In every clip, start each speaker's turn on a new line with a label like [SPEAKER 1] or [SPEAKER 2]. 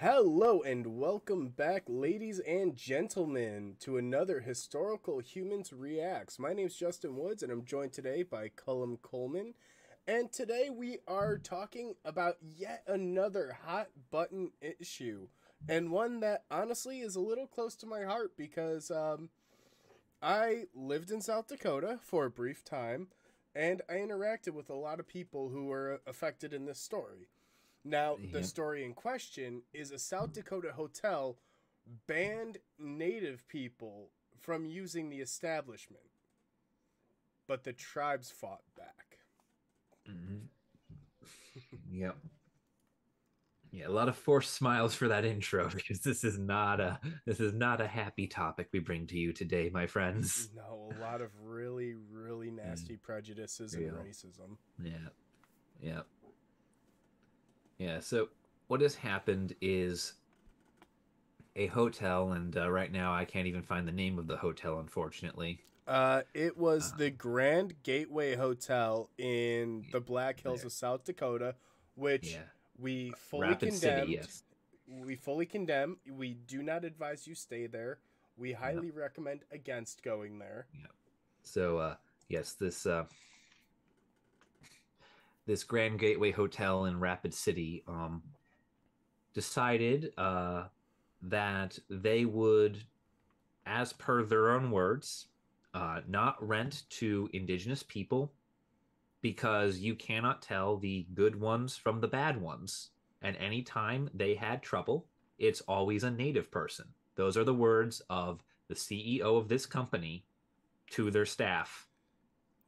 [SPEAKER 1] Hello and welcome back, ladies and gentlemen, to another Historical Humans Reacts. My name's Justin Woods, and I'm joined today by Cullum Coleman. And today we are talking about yet another hot button issue, and one that honestly is a little close to my heart because I lived in South Dakota for a brief time, and I interacted with a lot of people who were affected in this story. Now, the
[SPEAKER 2] Yep.
[SPEAKER 1] story in question is a South Dakota hotel banned Native people from using the establishment, but the tribes fought back.
[SPEAKER 2] hmm Yep. Yeah, a lot of forced smiles for that intro because this is not a happy topic we bring to you today, my friends.
[SPEAKER 1] No, a lot of really, really
[SPEAKER 2] Mm,
[SPEAKER 1] nasty prejudices and
[SPEAKER 2] real.
[SPEAKER 1] racism.
[SPEAKER 2] Yeah. Yeah. Yeah. So what has happened is a hotel, and right now I can't even find the name of the hotel, unfortunately.
[SPEAKER 1] It was the
[SPEAKER 2] Um,
[SPEAKER 1] Grand Gateway Hotel in
[SPEAKER 2] yeah,
[SPEAKER 1] the Black Hills
[SPEAKER 2] there.
[SPEAKER 1] of South Dakota, which
[SPEAKER 2] Yeah.
[SPEAKER 1] we fully
[SPEAKER 2] Rapid City.
[SPEAKER 1] condemned.
[SPEAKER 2] Yes.
[SPEAKER 1] We fully condemn. We do not advise you stay there. We
[SPEAKER 2] Yep.
[SPEAKER 1] highly recommend against going there.
[SPEAKER 2] Yep. So yes, this Grand Gateway Hotel in Rapid City decided that they would, as per their own words, not rent to indigenous people because you cannot tell the good ones from the bad ones. And anytime they had trouble, it's always a native person. Those are the words of the CEO of this company to their staff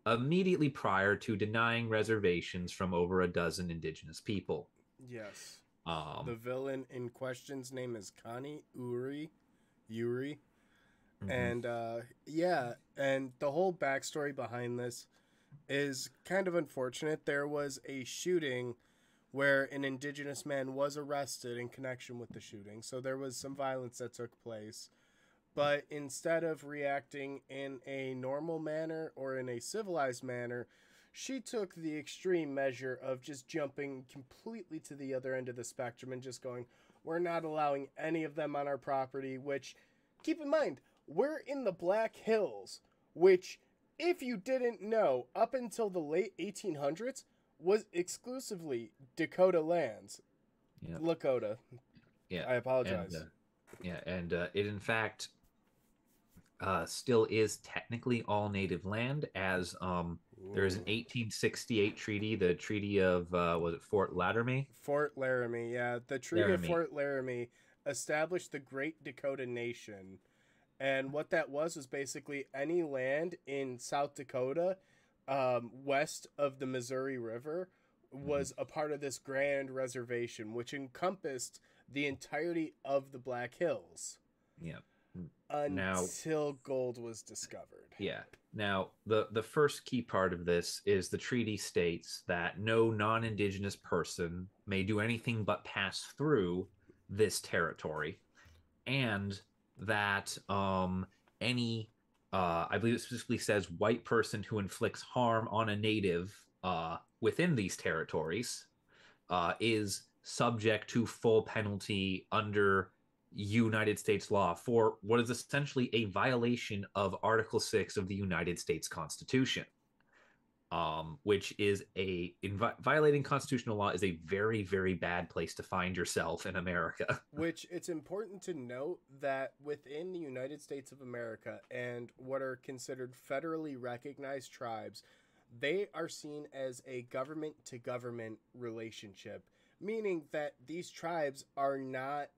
[SPEAKER 2] immediately prior to denying reservations from over a dozen indigenous people.
[SPEAKER 1] Yes. The
[SPEAKER 2] Um,
[SPEAKER 1] villain in question's name is Connie Uri.
[SPEAKER 2] mhm.
[SPEAKER 1] And yeah, and the whole backstory behind this is kind of unfortunate. There was a shooting where an indigenous man was arrested in connection with the shooting. So there was some violence that took place. But instead of reacting in a normal manner or in a civilized manner, she took the extreme measure of just jumping completely to the other end of the spectrum and just going, we're not allowing any of them on our property, which, keep in mind, we're in the Black Hills, which, if you didn't know, up until the late 1800s, was exclusively Dakota lands.
[SPEAKER 2] Yeah,
[SPEAKER 1] Lakota.
[SPEAKER 2] yeah,
[SPEAKER 1] I
[SPEAKER 2] and
[SPEAKER 1] apologize.
[SPEAKER 2] it in fact still is technically all native land, as there is an
[SPEAKER 1] Ooh.
[SPEAKER 2] 1868 treaty, the Treaty of was it Fort Laramie?
[SPEAKER 1] Fort Laramie, yeah. The Treaty of
[SPEAKER 2] Laramie.
[SPEAKER 1] Fort Laramie established the Great Dakota Nation. And what that was basically any land in South Dakota, west of the Missouri River,
[SPEAKER 2] Mhm.
[SPEAKER 1] was a part of this grand reservation, which encompassed the entirety of the Black Hills
[SPEAKER 2] Yeah. Now,
[SPEAKER 1] until gold was discovered.
[SPEAKER 2] yeah. Now, the first key part of this is the treaty states that no non-indigenous person may do anything but pass through this territory, and that any I believe it specifically says white person who inflicts harm on a native within these territories is subject to full penalty under United States law for what is essentially a violation of Article 6 of the United States Constitution. Which is violating constitutional law is a very, very bad place to find yourself in America.
[SPEAKER 1] Which it's important to note that within the United States of America and what are considered federally recognized tribes, they are seen as a government to government relationship, meaning that these tribes are not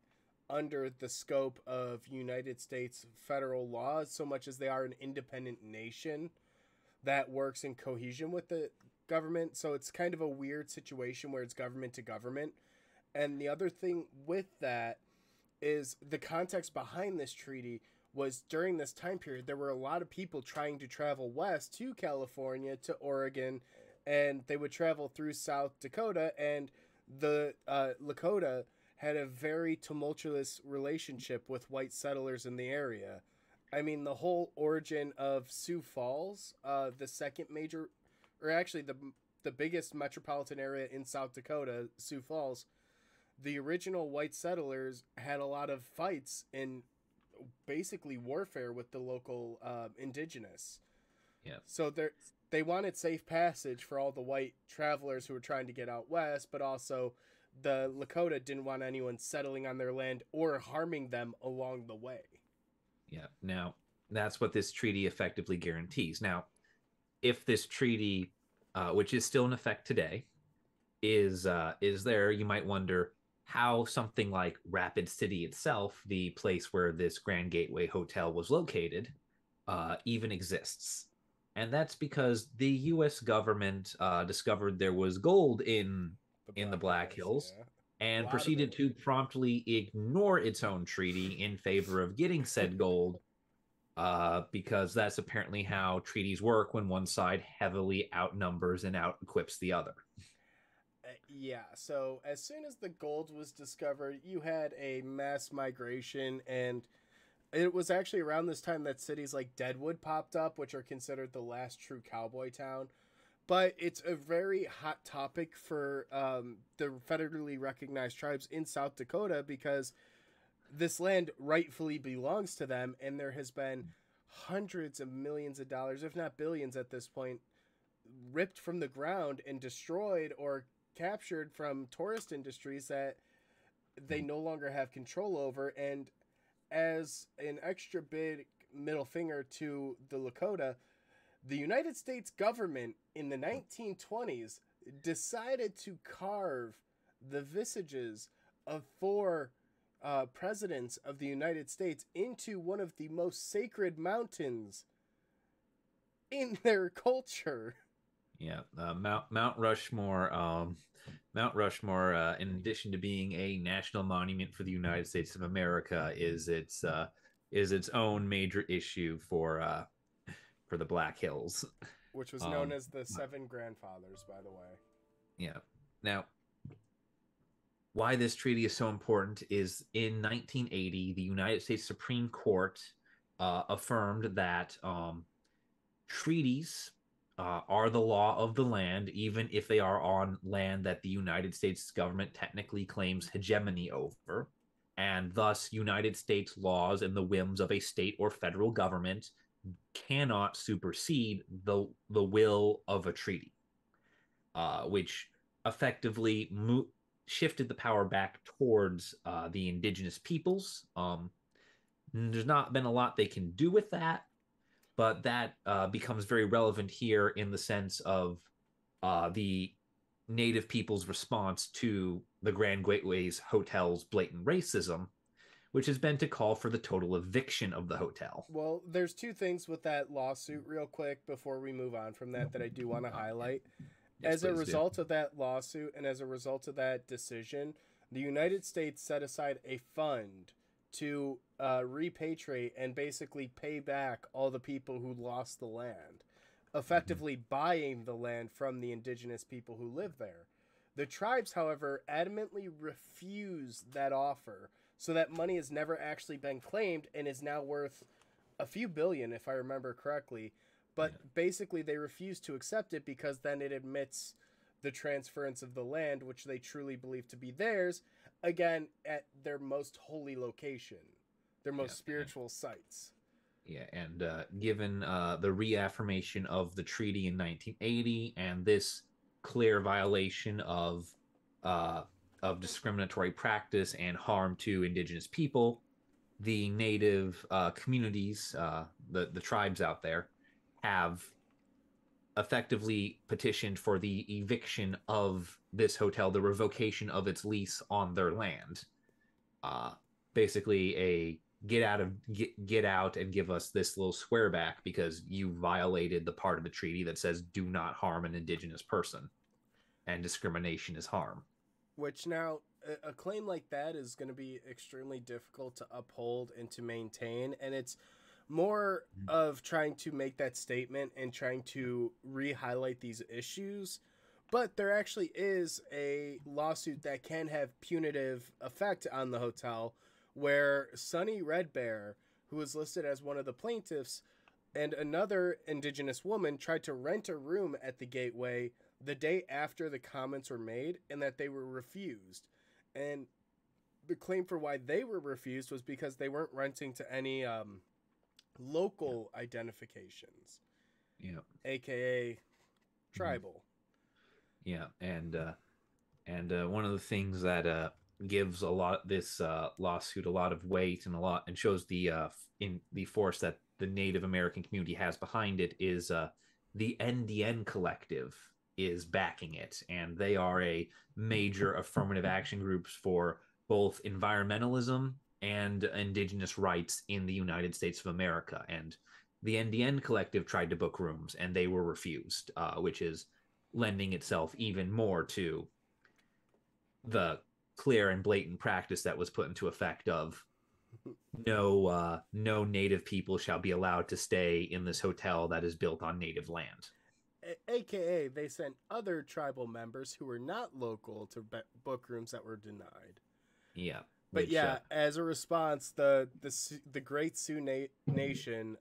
[SPEAKER 1] under the scope of United States federal laws so much as they are an independent nation that works in cohesion with the government. So it's kind of a weird situation where it's government to government. And the other thing with that is the context behind this treaty was during this time period, there were a lot of people trying to travel west to California, to Oregon, and they would travel through South Dakota. And the Lakota had a very tumultuous relationship with white settlers in the area. I mean, the whole origin of Sioux Falls, the second major, or actually the biggest metropolitan area in South Dakota, Sioux Falls, the original white settlers had a lot of fights and basically warfare with the local indigenous.
[SPEAKER 2] Yeah.
[SPEAKER 1] So they wanted safe passage for all the white travelers who were trying to get out west, but also the Lakota didn't want anyone settling on their land or harming them along the way.
[SPEAKER 2] Yeah. Now, that's what this treaty effectively guarantees. Now, if this treaty, which is still in effect today, is there, you might wonder how something like Rapid City itself, the place where this Grand Gateway Hotel was located, even exists. And that's because the U.S. government discovered there was gold in the Black Hills
[SPEAKER 1] Yeah. A
[SPEAKER 2] and
[SPEAKER 1] lot of
[SPEAKER 2] proceeded
[SPEAKER 1] it.
[SPEAKER 2] to promptly ignore its own treaty in favor of getting said gold, because that's apparently how treaties work when one side heavily outnumbers and out equips the other.
[SPEAKER 1] Yeah, so as soon as the gold was discovered, you had a mass migration, and it was actually around this time that cities like Deadwood popped up, which are considered the last true cowboy town. But it's a very hot topic for the federally recognized tribes in South Dakota because this land rightfully belongs to them, and there has been hundreds of millions of dollars, if not billions at this point, ripped from the ground and destroyed or captured from tourist industries that they no longer have control over. And as an extra big middle finger to the Lakota, the United States government in the 1920s decided to carve the visages of four presidents of the United States into one of the most sacred mountains in their culture.
[SPEAKER 2] Yeah, Mount Rushmore. Mount Rushmore, in addition to being a national monument for the United States of America, is its own major issue for the Black Hills.
[SPEAKER 1] Which was known
[SPEAKER 2] Um,
[SPEAKER 1] as the Seven Grandfathers, by the way.
[SPEAKER 2] yeah. Now, why this treaty is so important is in 1980, the United States Supreme Court affirmed that treaties are the law of the land, even if they are on land that the United States government technically claims hegemony over. And thus, United States laws and the whims of a state or federal government cannot supersede the will of a treaty, which effectively shifted the power back towards the indigenous peoples. There's not been a lot they can do with that, but that becomes very relevant here in the sense of the native people's response to the Grand Gateway's hotel's blatant racism, which has been to call for the total eviction of the hotel.
[SPEAKER 1] Well, there's two things with that lawsuit, real quick, before we move on from that I do want to highlight.
[SPEAKER 2] Yes,
[SPEAKER 1] As a
[SPEAKER 2] please do.
[SPEAKER 1] result of that lawsuit and as a result of that decision, the United States set aside a fund to repatriate and basically pay back all the people who lost the land, effectively buying the land from the indigenous people who live there. The tribes, however, adamantly refuse that offer, so that money has never actually been claimed and is now worth a few billion, if I remember correctly. But
[SPEAKER 2] Yeah.
[SPEAKER 1] basically, they refuse to accept it because then it admits the transference of the land, which they truly believe to be theirs, again, at their most holy location, their most
[SPEAKER 2] Yeah.
[SPEAKER 1] spiritual sites.
[SPEAKER 2] Yeah, and given the reaffirmation of the treaty in 1980 and this clear violation uh, of discriminatory practice and harm to indigenous people, the native communities, the tribes out there, have effectively petitioned for the eviction of this hotel, the revocation of its lease on their land. Uh, Basically, a get out and give us this little square back because you violated the part of the treaty that says do not harm an indigenous person, and discrimination is harm.
[SPEAKER 1] Which now, a claim like that is going to be extremely difficult to uphold and to maintain. And it's more of trying to make that statement and trying to re-highlight these issues. But there actually is a lawsuit that can have punitive effect on the hotel where Sonny Red Bear, who is listed as one of the plaintiffs, and another indigenous woman tried to rent a room at the Gateway the day after the comments were made and that they were refused. And the claim for why they were refused was because they weren't renting to any local identifications,
[SPEAKER 2] Yeah.
[SPEAKER 1] aka
[SPEAKER 2] Mhm.
[SPEAKER 1] tribal.
[SPEAKER 2] Yeah. And one of the things that gives a lot this lawsuit a lot of weight and a lot and shows the in the force that the Native American community has behind it is the NDN collective is backing it, and they are a major affirmative action groups for both environmentalism and indigenous rights in the United States of America. And the NDN collective tried to book rooms and they were refused, which is lending itself even more to the clear and blatant practice that was put into effect of no native people shall be allowed to stay in this hotel that is built on native land.
[SPEAKER 1] AKA, they sent other tribal members who were not local to book rooms that were denied.
[SPEAKER 2] Yeah,
[SPEAKER 1] But
[SPEAKER 2] which
[SPEAKER 1] yeah, as a response, the Great Sioux Nation,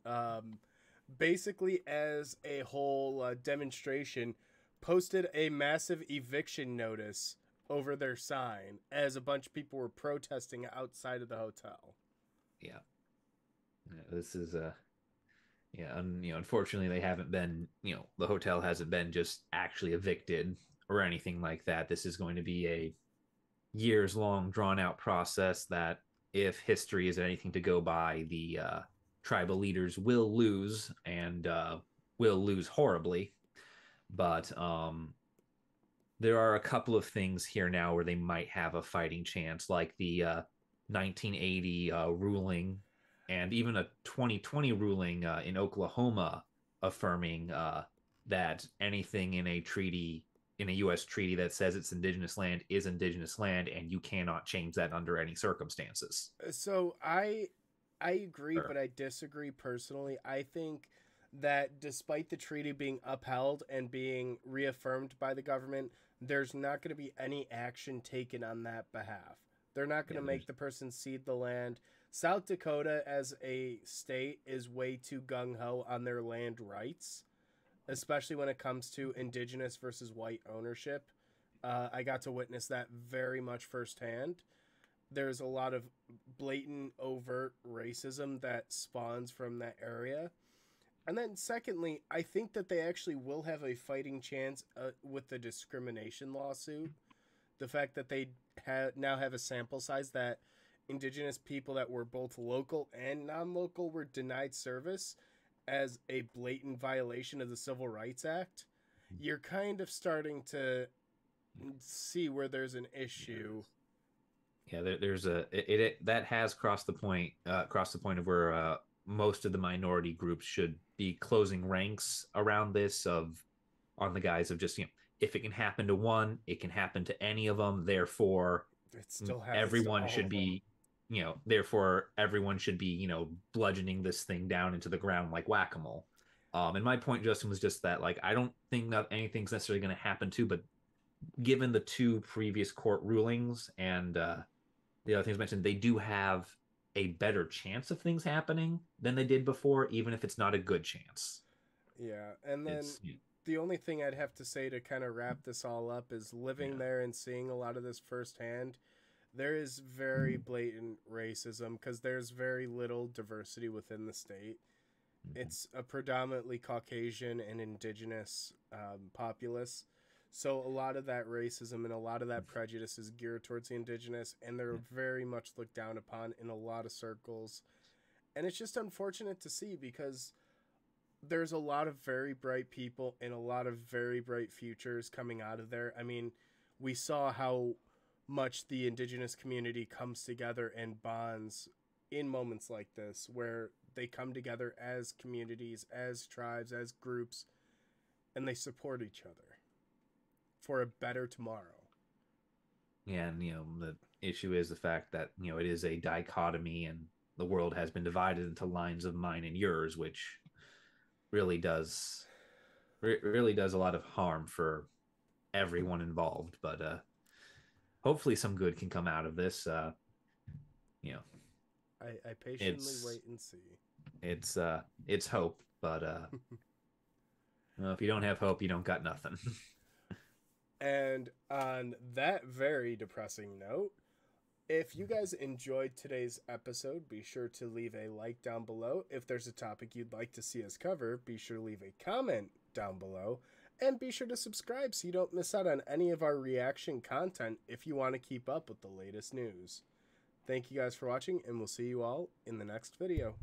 [SPEAKER 1] basically as a whole demonstration, posted a massive eviction notice over their sign as a bunch of people were protesting outside of the hotel.
[SPEAKER 2] yeah, this is yeah, unfortunately they haven't been, the hotel hasn't been just actually evicted or anything like that. This is going to be a years long drawn out process that, if history is anything to go by, the tribal leaders will lose, and will lose horribly. But there are a couple of things here now where they might have a fighting chance, like the 1980 ruling, and even a 2020 ruling in Oklahoma affirming that anything in a treaty, in a U.S. treaty that says it's indigenous land is indigenous land, and you cannot change that under any circumstances.
[SPEAKER 1] So I agree,
[SPEAKER 2] Sure.
[SPEAKER 1] but I disagree personally. I think that despite the treaty being upheld and being reaffirmed by the government, there's not going to be any action taken on that behalf. They're not going
[SPEAKER 2] Yeah,
[SPEAKER 1] to make
[SPEAKER 2] there's
[SPEAKER 1] the person cede the land. South Dakota, as a state, is way too gung ho on their land rights, especially when it comes to indigenous versus white ownership. I got to witness that very much firsthand. There's a lot of blatant, overt racism that spawns from that area. And then, secondly, I think that they actually will have a fighting chance with the discrimination lawsuit. The fact that they now have a sample size that indigenous people that were both local and non local were denied service as a blatant violation of the Civil Rights Act, you're kind of starting to see where there's an issue.
[SPEAKER 2] yeah, there's that has crossed the point of where most of the minority groups should be closing ranks around this, of on the guise of just, if it can happen to one, it can happen to any of them. Therefore,
[SPEAKER 1] It still happens to
[SPEAKER 2] everyone
[SPEAKER 1] all
[SPEAKER 2] should
[SPEAKER 1] of them.
[SPEAKER 2] be, therefore everyone should be, bludgeoning this thing down into the ground like whack-a-mole. And my point, Justin, was just that, like, I don't think that anything's necessarily going to happen to, but given the two previous court rulings and the other things mentioned, they do have a better chance of things happening than they did before, even if it's not a good chance.
[SPEAKER 1] Yeah, and then
[SPEAKER 2] It's
[SPEAKER 1] the only thing I'd have to say to kind of wrap this all up is living
[SPEAKER 2] yeah,
[SPEAKER 1] there and seeing a lot of this firsthand. There is very blatant racism because there's very little diversity within the state.
[SPEAKER 2] mm-hmm.
[SPEAKER 1] It's a predominantly Caucasian and indigenous populace. So a lot of that racism and a lot of that prejudice is geared towards the indigenous, and they're very much looked down upon in a lot of circles. And it's just unfortunate to see because there's a lot of very bright people and a lot of very bright futures coming out of there. I mean, we saw how much the indigenous community comes together and bonds in moments like this, where they come together as communities, as tribes, as groups, and they support each other for a better tomorrow.
[SPEAKER 2] And the issue is the fact that it is a dichotomy, and the world has been divided into lines of mine and yours, which really does really does a lot of harm for everyone involved. But hopefully some good can come out of this. You know,
[SPEAKER 1] I patiently
[SPEAKER 2] it's
[SPEAKER 1] wait and see.
[SPEAKER 2] it's hope, but if you don't have hope, you don't got nothing.
[SPEAKER 1] And on that very depressing note, If you guys enjoyed today's episode, be sure to leave a like down below. If there's a topic you'd like to see us cover, be sure to leave a comment down below. And be sure to subscribe so you don't miss out on any of our reaction content if you want to keep up with the latest news. Thank you guys for watching, and we'll see you all in the next video.